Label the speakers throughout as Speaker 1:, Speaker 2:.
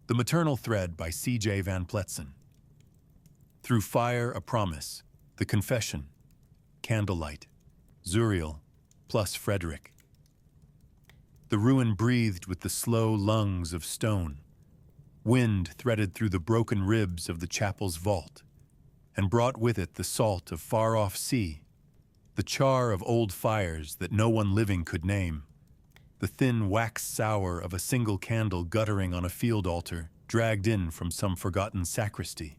Speaker 1: The Maternal Thread by C.J. Van Pletsen. Through Fire, a Promise, The Confession, Candlelight, Zuriel, plus Frederick. The ruin breathed with the slow lungs of stone. Wind threaded through the broken ribs of the chapel's vault, and brought with it the salt of far-off sea, the char of old fires that no one living could name, the thin wax sour of a single candle guttering on a field altar dragged in from some forgotten sacristy.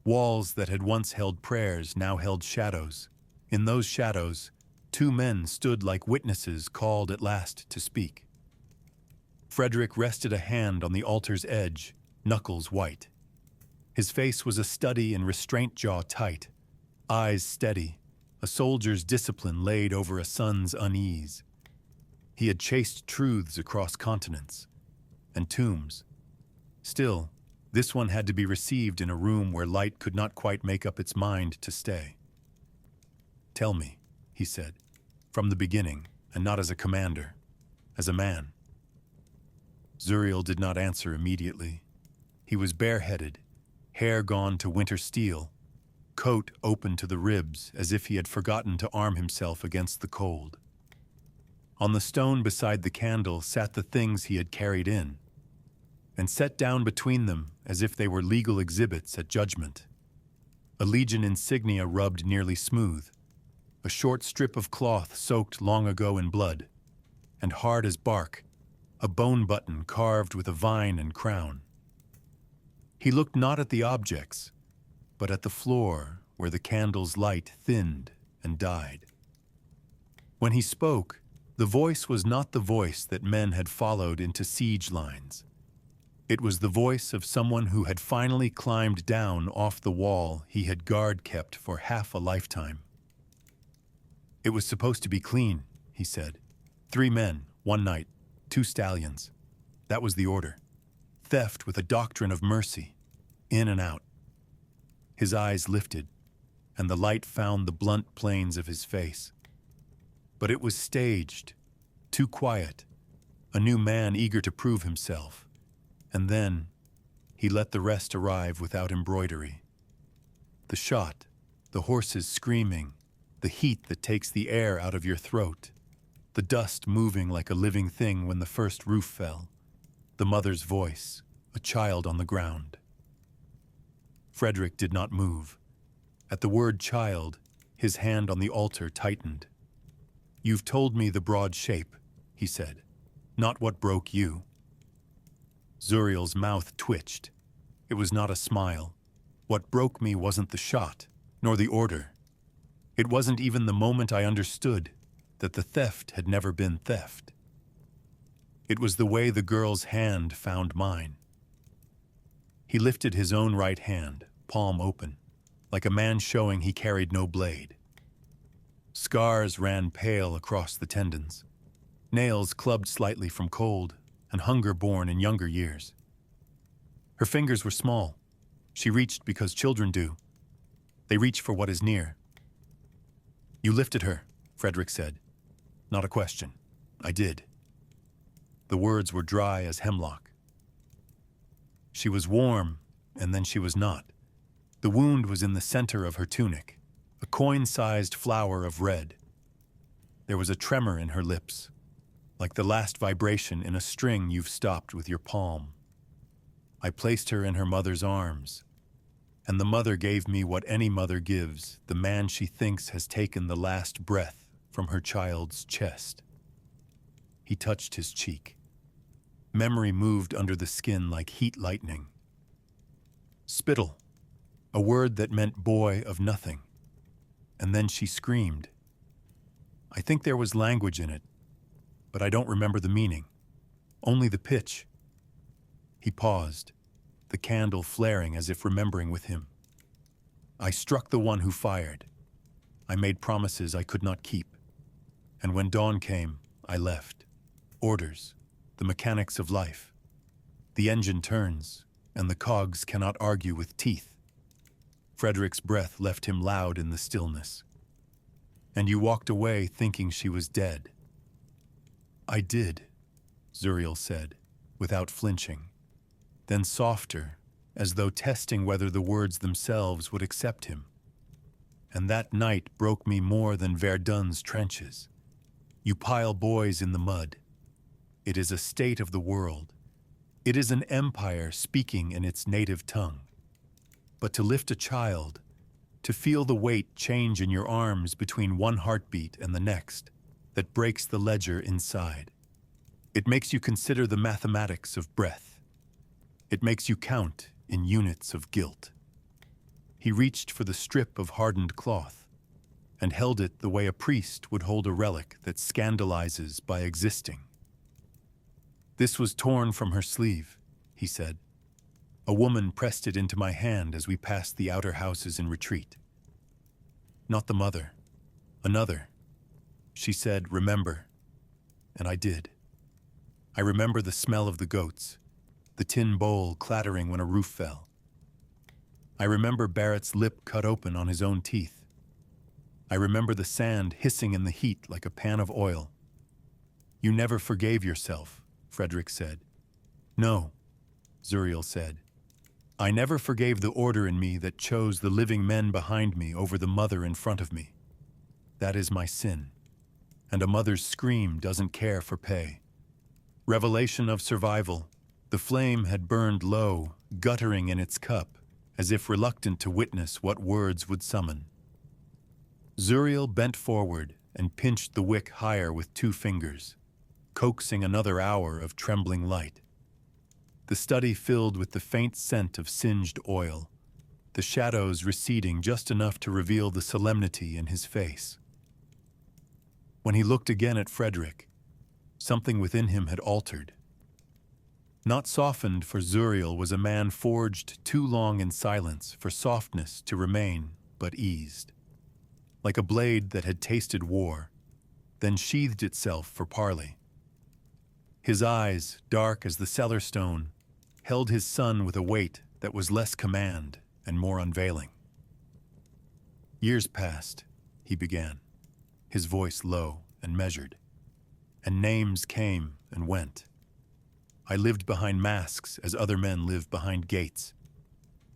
Speaker 1: Walls that had once held prayers now held shadows. In those shadows, two men stood like witnesses called at last to speak. Frederick rested a hand on the altar's edge, knuckles white. His face was a study in restraint, jaw tight, eyes steady, a soldier's discipline laid over a son's unease. He had chased truths across continents and tombs. Still, this one had to be received in a room where light could not quite make up its mind to stay. "Tell me," he said, "from the beginning, and not as a commander, as a man." Zuriel did not answer immediately. He was bareheaded, hair gone to winter steel, coat open to the ribs as if he had forgotten to arm himself against the cold. On the stone beside the candle sat the things he had carried in, and set down between them as if they were legal exhibits at judgment. A legion insignia rubbed nearly smooth, a short strip of cloth soaked long ago in blood, and hard as bark, a bone button carved with a vine and crown. He looked not at the objects, but at the floor where the candle's light thinned and died. When he spoke, the voice was not the voice that men had followed into siege lines. It was the voice of someone who had finally climbed down off the wall he had guard kept for half a lifetime. "It was supposed to be clean," he said. 3 men, 1 night, 2 stallions. That was the order. Theft with a doctrine of mercy. In and out. His eyes lifted, and the light found the blunt planes of his face. But it was staged, too quiet, a new man eager to prove himself. And then he let the rest arrive without embroidery. The shot, the horses screaming, the heat that takes the air out of your throat, the dust moving like a living thing when the first roof fell, the mother's voice, a child on the ground. Frederick did not move. At the word child, his hand on the altar tightened. "You've told me the broad shape," he said, "not what broke you." Zuriel's mouth twitched. It was not a smile. What broke me wasn't the shot, nor the order. It wasn't even the moment I understood that the theft had never been theft. It was the way the girl's hand found mine. He lifted his own right hand, palm open, like a man showing he carried no blade. Scars ran pale across the tendons, nails clubbed slightly from cold and hunger born in younger years. Her fingers were small. She reached because children do. They reach for what is near. "You lifted her," Frederick said. Not a question. "I did." The words were dry as hemlock. She was warm, and then she was not. The wound was in the center of her tunic, a coin-sized flower of red. There was a tremor in her lips, like the last vibration in a string you've stopped with your palm. I placed her in her mother's arms, and the mother gave me what any mother gives the man she thinks has taken the last breath from her child's chest. He touched his cheek. Memory moved under the skin like heat lightning. Spittle, a word that meant boy of nothing. And then she screamed. I think there was language in it, but I don't remember the meaning, only the pitch. He paused, the candle flaring as if remembering with him. I struck the one who fired. I made promises I could not keep. And when dawn came, I left. Orders, the mechanics of life. The engine turns, and the cogs cannot argue with teeth. Frederick's breath left him loud in the stillness. And you walked away thinking she was dead. I did, Zuriel said, without flinching. then softer, as though testing whether the words themselves would accept him. And that night broke me more than Verdun's trenches. You pile boys in the mud. It is a state of the world. It is an empire speaking in its native tongue. But to lift a child, to feel the weight change in your arms between one heartbeat and the next, that breaks the ledger inside. It makes you consider the mathematics of breath. It makes you count in units of guilt. He reached for the strip of hardened cloth and held it the way a priest would hold a relic that scandalizes by existing. This was torn from her sleeve, he said. A woman pressed it into my hand as we passed the outer houses in retreat. Not the mother, another. She said, "Remember," and I did. I remember the smell of the goats, the tin bowl clattering when a roof fell. I remember Barrett's lip cut open on his own teeth. I remember the sand hissing in the heat like a pan of oil. "You never forgave yourself," Frederick said. "No," Zuriel said. "I never forgave the order in me that chose the living men behind me over the mother in front of me. That is my sin. And a mother's scream doesn't care for pay." Revelation of survival. The flame had burned low, guttering in its cup, as if reluctant to witness what words would summon. Zuriel bent forward and pinched the wick higher with 2 fingers, coaxing another hour of trembling light. The study filled with the faint scent of singed oil, the shadows receding just enough to reveal the solemnity in his face. When he looked again at Frederick, something within him had altered. Not softened, for Zuriel was a man forged too long in silence for softness to remain, but eased. Like a blade that had tasted war, then sheathed itself for parley. His eyes, dark as the cellar stone, held his son with a weight that was less command and more unveiling. "Years passed," he began, his voice low and measured, "and names came and went. I lived behind masks as other men live behind gates.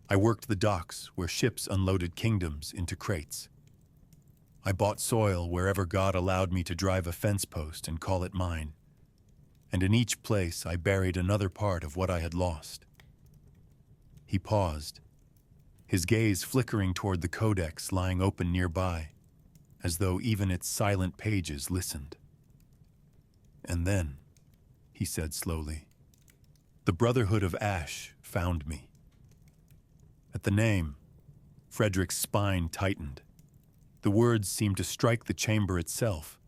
Speaker 1: I worked the docks where ships unloaded kingdoms into crates. I bought soil wherever God allowed me to drive a fence post and call it mine. And in each place I buried another part of what I had lost." He paused, his gaze flickering toward the Codex lying open nearby, as though even its silent pages listened. "And then," he said slowly, "the Brotherhood of Ash found me." At the name, Frederick's spine tightened. The words seemed to strike the chamber itself,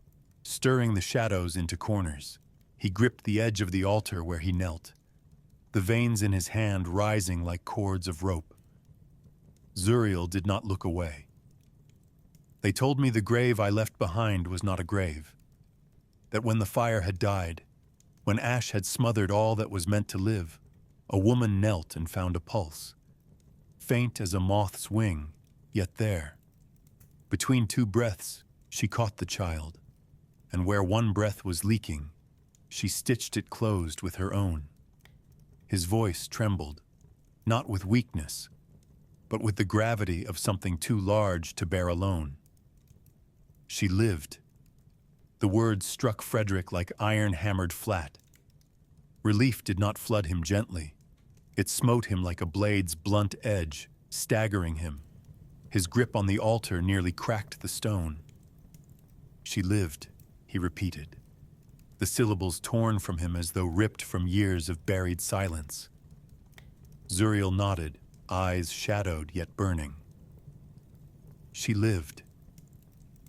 Speaker 1: stirring the shadows into corners. He gripped the edge of the altar where he knelt, the veins in his hand rising like cords of rope. Zuriel did not look away. "They told me the grave I left behind was not a grave, that when the fire had died, when ash had smothered all that was meant to live, a woman knelt and found a pulse, faint as a moth's wing, yet there. Between 2 breaths, she caught the child, and where one breath was leaking, she stitched it closed with her own." His voice trembled, not with weakness, but with the gravity of something too large to bear alone. "She lived." The words struck Frederick like iron hammered flat. Relief did not flood him gently. It smote him like a blade's blunt edge, staggering him. His grip on the altar nearly cracked the stone. "She lived," he repeated, the syllables torn from him as though ripped from years of buried silence. Zuriel nodded, eyes shadowed yet burning. "She lived."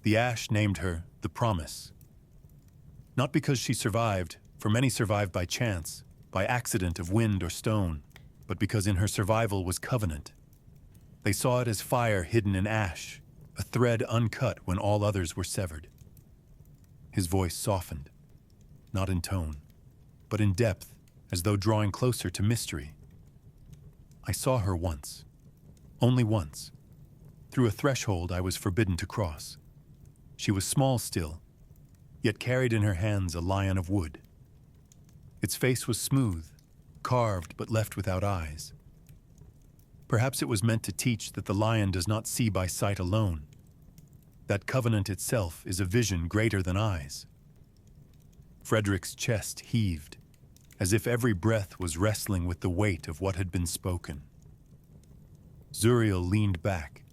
Speaker 1: The ash named her the Promise. Not because she survived, for many survived by chance, by accident of wind or stone, but because in her survival was covenant. They saw it as fire hidden in ash, a thread uncut when all others were severed. His voice softened, not in tone, but in depth, as though drawing closer to mystery. "I saw her once, only once, through a threshold I was forbidden to cross. She was small still, yet carried in her hands a lion of wood. Its face was smooth, carved but left without eyes. Perhaps it was meant to teach that the lion does not see by sight alone, that covenant itself is a vision greater than eyes. Frederick's chest heaved, as if every breath was wrestling with the weight of what had been spoken. Zuriel leaned back,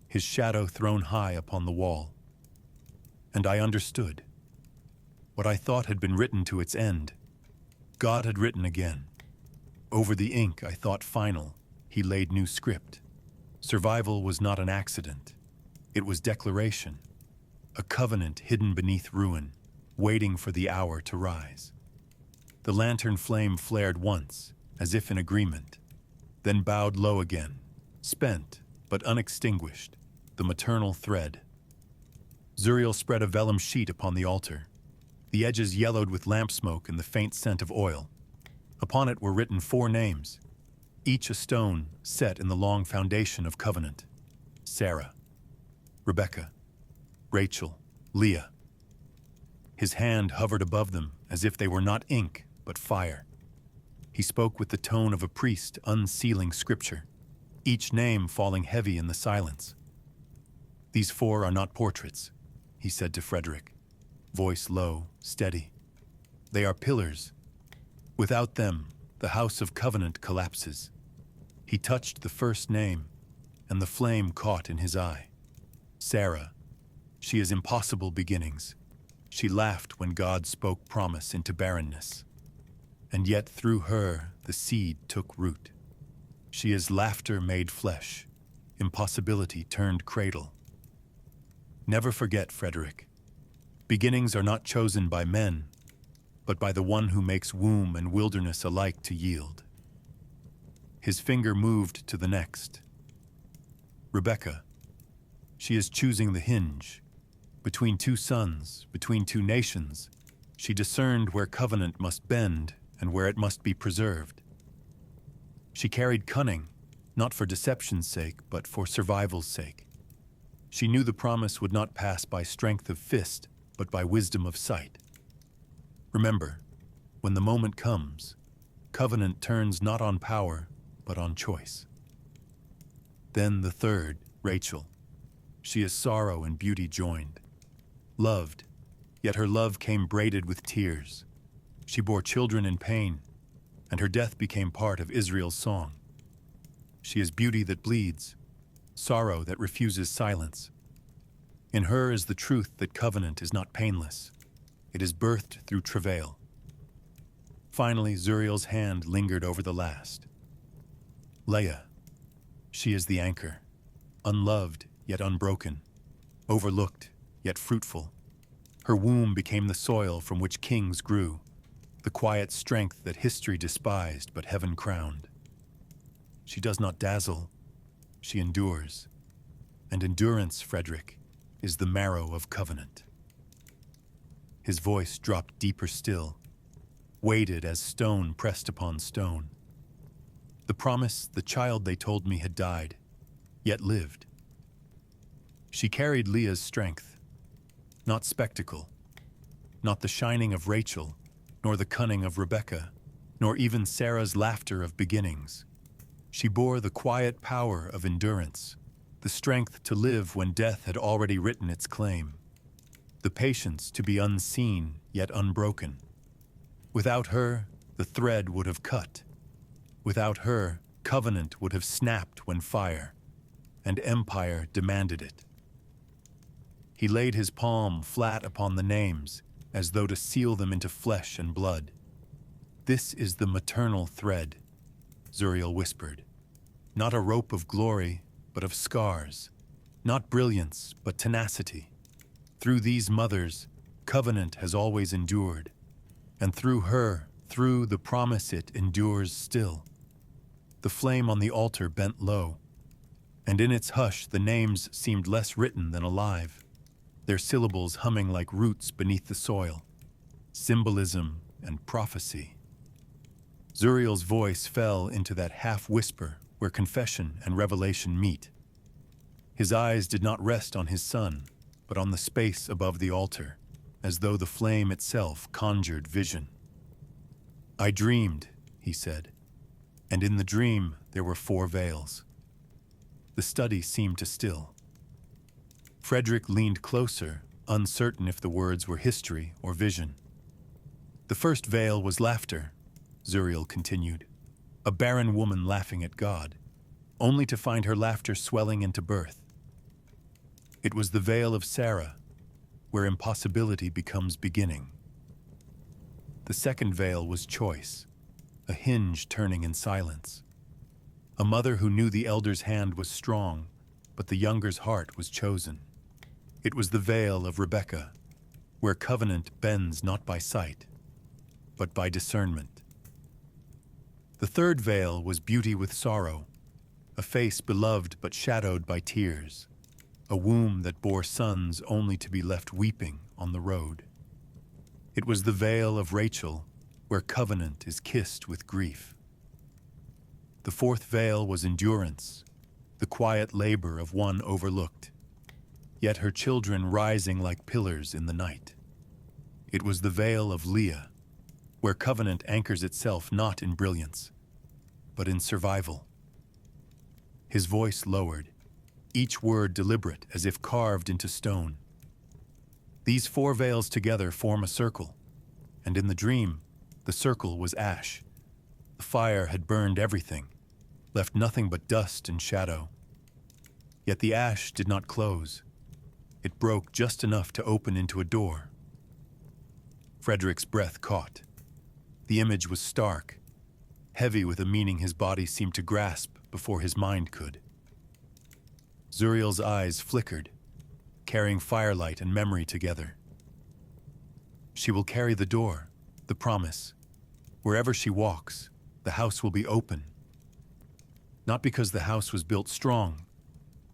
Speaker 1: his shadow thrown high upon the wall. And I understood. What I thought had been written to its end, God had written again. Over the ink I thought final, he laid new script. Survival was not an accident. It was declaration, a covenant hidden beneath ruin, waiting for the hour to rise. The lantern flame flared once, as if in agreement, then bowed low again, spent but unextinguished, the maternal thread. Zuriel spread a vellum sheet upon the altar. The edges yellowed with lamp smoke and the faint scent of oil. Upon it were written 4 names, each a stone set in the long foundation of covenant. Sarah, Rebecca, Rachel, Leah. His hand hovered above them as if they were not ink, but fire. He spoke with the tone of a priest unsealing scripture, each name falling heavy in the silence. "These 4 are not portraits," he said to Frederick, voice low, steady. "They are pillars. Without them, the house of covenant collapses." He touched the first name, and the flame caught in his eye. Sarah. She is impossible beginnings. She laughed when God spoke promise into barrenness. And yet through her the seed took root. She is laughter made flesh, impossibility turned cradle. Never forget, Frederick. Beginnings are not chosen by men, but by the one who makes womb and wilderness alike to yield. His finger moved to the next. Rebecca. She is choosing the hinge. Between 2 sons, between 2 nations, she discerned where covenant must bend and where it must be preserved. She carried cunning, not for deception's sake, but for survival's sake. She knew the promise would not pass by strength of fist, but by wisdom of sight. Remember, when the moment comes, covenant turns not on power, but on choice. Then the third, Rachel. She is sorrow and beauty joined. Loved, yet her love came braided with tears. She bore children in pain, and her death became part of Israel's song. She is beauty that bleeds, sorrow that refuses silence. In her is the truth that covenant is not painless. It is birthed through travail. Finally, Zuriel's hand lingered over the last. Leah. She is the anchor, unloved yet unbroken, overlooked yet fruitful. Her womb became the soil from which kings grew, the quiet strength that history despised but heaven crowned. She does not dazzle, she endures. And endurance, Frederick, is the marrow of covenant. His voice dropped deeper still, weighted as stone pressed upon stone. The promise, the child they told me had died, yet lived. She carried Leah's strength, not spectacle, not the shining of Rachel, nor the cunning of Rebecca, nor even Sarah's laughter of beginnings. She bore the quiet power of endurance, the strength to live when death had already written its claim, the patience to be unseen yet unbroken. Without her, the thread would have cut. Without her, covenant would have snapped when fire, and empire demanded it. He laid his palm flat upon the names, as though to seal them into flesh and blood. "This is the maternal thread," Zuriel whispered. "Not a rope of glory, but of scars. Not brilliance, but tenacity. Through these mothers, covenant has always endured. And through her, through the promise it endures still." The flame on the altar bent low, and in its hush the names seemed less written than alive, their syllables humming like roots beneath the soil, symbolism and prophecy. Zuriel's voice fell into that half-whisper where confession and revelation meet. His eyes did not rest on his son, but on the space above the altar, as though the flame itself conjured vision. "I dreamed," he said, and in the dream there were 4 veils. The study seemed to still. Frederick leaned closer, uncertain if the words were history or vision. The first veil was laughter, Zuriel continued, a barren woman laughing at God, only to find her laughter swelling into birth. It was the veil of Sarah, where impossibility becomes beginning. The second veil was choice, a hinge turning in silence. A mother who knew the elder's hand was strong, but the younger's heart was chosen. It was the veil of Rebecca, where covenant bends not by sight, but by discernment. The third veil was beauty with sorrow, a face beloved but shadowed by tears, a womb that bore sons only to be left weeping on the road. It was the veil of Rachel, where covenant is kissed with grief. The fourth veil was endurance, the quiet labor of one overlooked, yet her children rising like pillars in the night. It was the veil of Leah, where covenant anchors itself not in brilliance, but in survival. His voice lowered, each word deliberate as if carved into stone. These 4 veils together form a circle, and in the dream, the circle was ash. The fire had burned everything, left nothing but dust and shadow. Yet the ash did not close. It broke just enough to open into a door. Frederick's breath caught. The image was stark, heavy with a meaning his body seemed to grasp before his mind could. Zuriel's eyes flickered, carrying firelight and memory together. She will carry the door, the promise. Wherever she walks, the house will be open. Not because the house was built strong,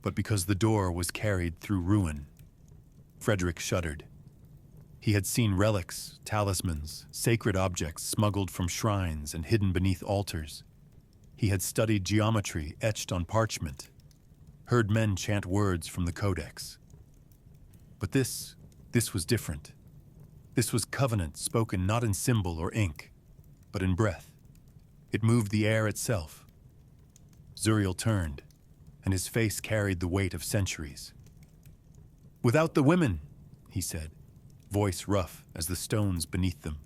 Speaker 1: but because the door was carried through ruin. Frederick shuddered. He had seen relics, talismans, sacred objects smuggled from shrines and hidden beneath altars. He had studied geometry etched on parchment, heard men chant words from the Codex. But this was different. This was covenant spoken not in symbol or ink, but in breath. It moved the air itself. Zuriel turned, and his face carried the weight of centuries. "Without the women," he said, voice rough as the stones beneath them,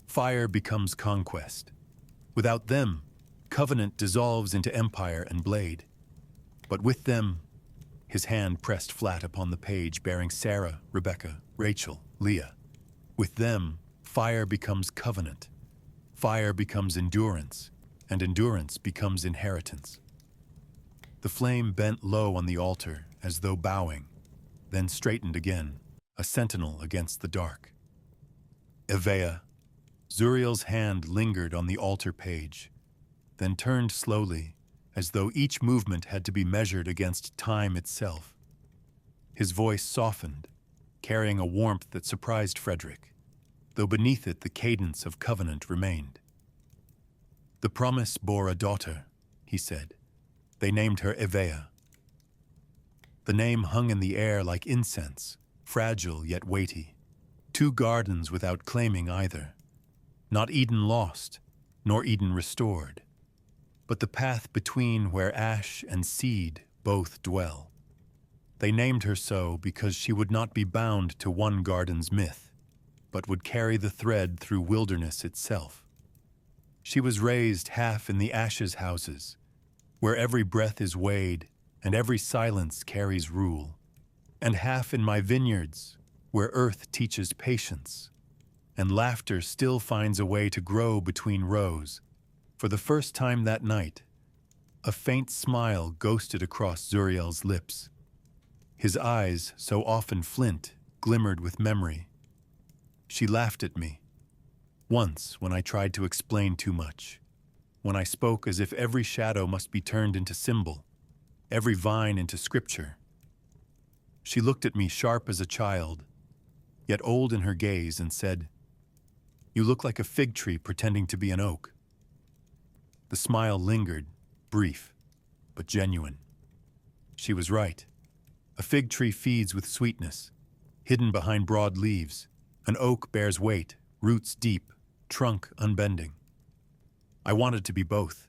Speaker 1: "fire becomes conquest. Without them, covenant dissolves into empire and blade. But with them," his hand pressed flat upon the page bearing Sarah, Rebecca, Rachel, Leah. "With them, fire becomes covenant. Fire becomes endurance, and endurance becomes inheritance." The flame bent low on the altar as though bowing, then straightened again, a sentinel against the dark. Evea. Zuriel's hand lingered on the altar page, then turned slowly, as though each movement had to be measured against time itself. His voice softened, carrying a warmth that surprised Frederick, though beneath it the cadence of covenant remained. "The promise bore a daughter," he said. "They named her Evea." The name hung in the air like incense, fragile yet weighty. 2 gardens without claiming either. Not Eden lost, nor Eden restored, but the path between where ash and seed both dwell. They named her so because she would not be bound to one garden's myth, but would carry the thread through wilderness itself. She was raised half in the ashes houses, where every breath is weighed and every silence carries rule, and half in my vineyards, where earth teaches patience, and laughter still finds a way to grow between rows. For the first time that night, a faint smile ghosted across Zuriel's lips. His eyes, so often flint, glimmered with memory. She laughed at me. Once, when I tried to explain too much, when I spoke as if every shadow must be turned into symbol, every vine into scripture. She looked at me sharp as a child, yet old in her gaze, and said, "You look like a fig tree pretending to be an oak." The smile lingered, brief, but genuine. She was right. A fig tree feeds with sweetness, hidden behind broad leaves. An oak bears weight, roots deep, trunk unbending. I wanted to be both,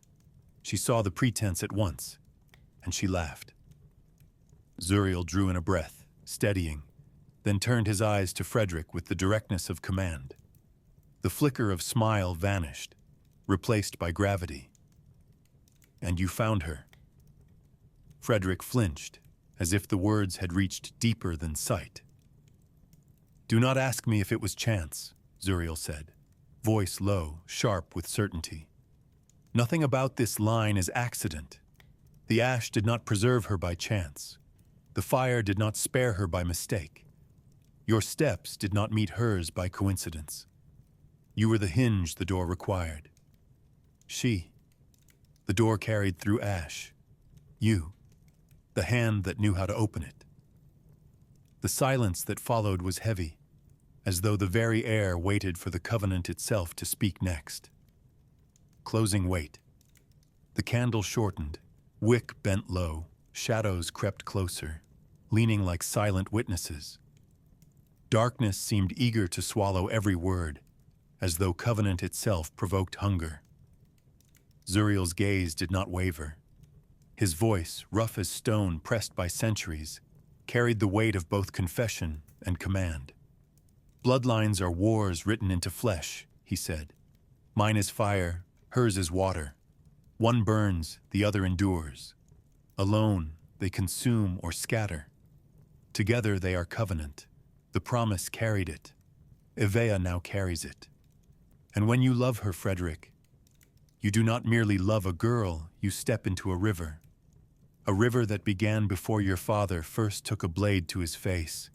Speaker 1: She saw the pretense at once, and she laughed. Zuriel drew in a breath, steadying, then turned his eyes to Frederick with the directness of command. The flicker of smile vanished, replaced by gravity. "And you found her." Frederick flinched, as if the words had reached deeper than sight. "Do not ask me if it was chance," Zuriel said, voice low, sharp with certainty. "Nothing about this line is accident. The ash did not preserve her by chance. The fire did not spare her by mistake. Your steps did not meet hers by coincidence. You were the hinge the door required. She, the door carried through ash. You, the hand that knew how to open it." The silence that followed was heavy, as though the very air waited for the covenant itself to speak next. Closing weight. The candle shortened, wick bent low, shadows crept closer, leaning like silent witnesses. Darkness seemed eager to swallow every word, as though covenant itself provoked hunger. Zuriel's gaze did not waver. His voice, rough as stone pressed by centuries, carried the weight of both confession and command. "Bloodlines are wars written into flesh," he said. "Mine is fire, hers is water. One burns, the other endures. Alone, they consume or scatter. Together they are covenant. The promise carried it. Evea now carries it. And when you love her, Frederick, you do not merely love a girl, you step into a river that began before your father first took a blade to his face,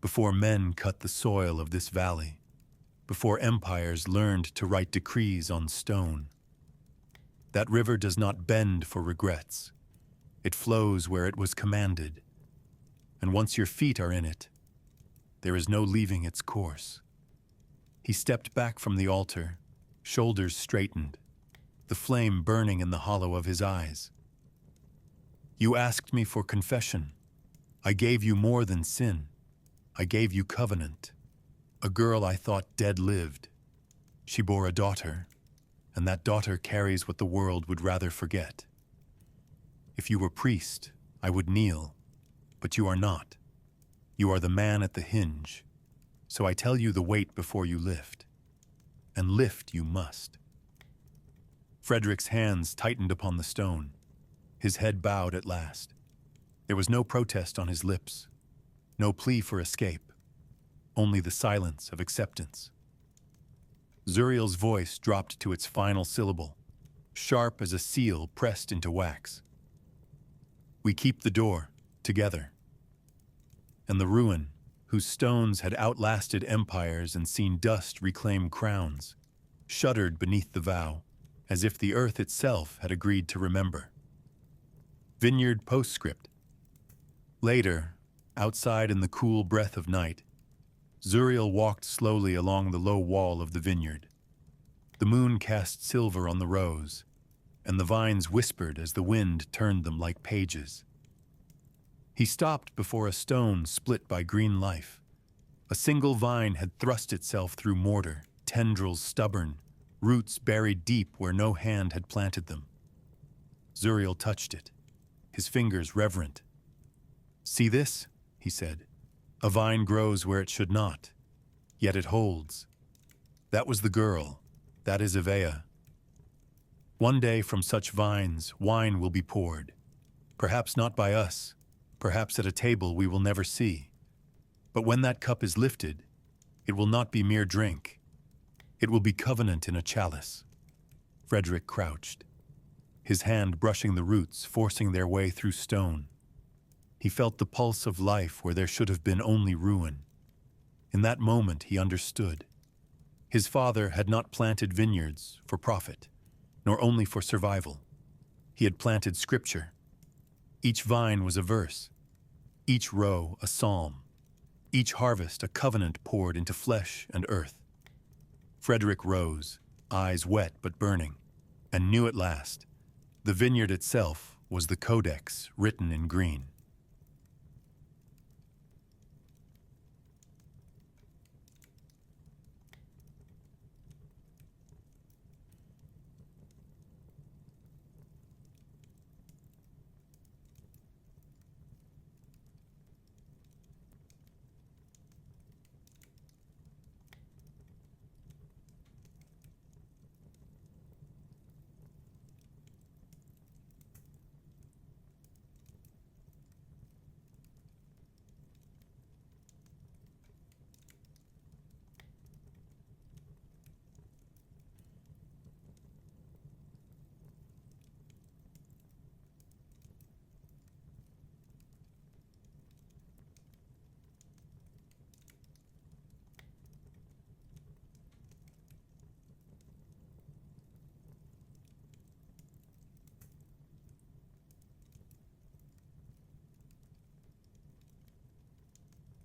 Speaker 1: before men cut the soil of this valley, before empires learned to write decrees on stone. That river does not bend for regrets. It flows where it was commanded. And once your feet are in it, there is no leaving its course." He stepped back from the altar, shoulders straightened, the flame burning in the hollow of his eyes. "You asked me for confession. I gave you more than sin. I gave you covenant. A girl I thought dead lived. She bore a daughter, and that daughter carries what the world would rather forget. If you were priest, I would kneel, but you are not. You are the man at the hinge. So I tell you the weight before you lift. And lift you must." Frederick's hands tightened upon the stone. His head bowed at last. There was no protest on his lips, no plea for escape, only the silence of acceptance. Zuriel's voice dropped to its final syllable, sharp as a seal pressed into wax. "We keep the door, together." And the ruin, whose stones had outlasted empires and seen dust reclaim crowns, shuddered beneath the vow, as if the earth itself had agreed to remember. Vineyard postscript. Later, outside in the cool breath of night, Zuriel walked slowly along the low wall of the vineyard. The moon cast silver on the rows, and the vines whispered as the wind turned them like pages. He stopped before a stone split by green life. A single vine had thrust itself through mortar, tendrils stubborn, roots buried deep where no hand had planted them. Zuriel touched it, his fingers reverent. "See this?" he said. "A vine grows where it should not, yet it holds. That was the girl. That is Evea. One day from such vines wine will be poured, perhaps not by us, perhaps at a table we will never see. But when that cup is lifted, it will not be mere drink. It will be covenant in a chalice." Frederick crouched, his hand brushing the roots, forcing their way through stone. He felt the pulse of life where there should have been only ruin. In that moment he understood. His father had not planted vineyards for profit, nor only for survival. He had planted scripture. Each vine was a verse, each row a psalm, each harvest a covenant poured into flesh and earth. Frederick rose, eyes wet but burning, and knew at last, the vineyard itself was the Codex written in green.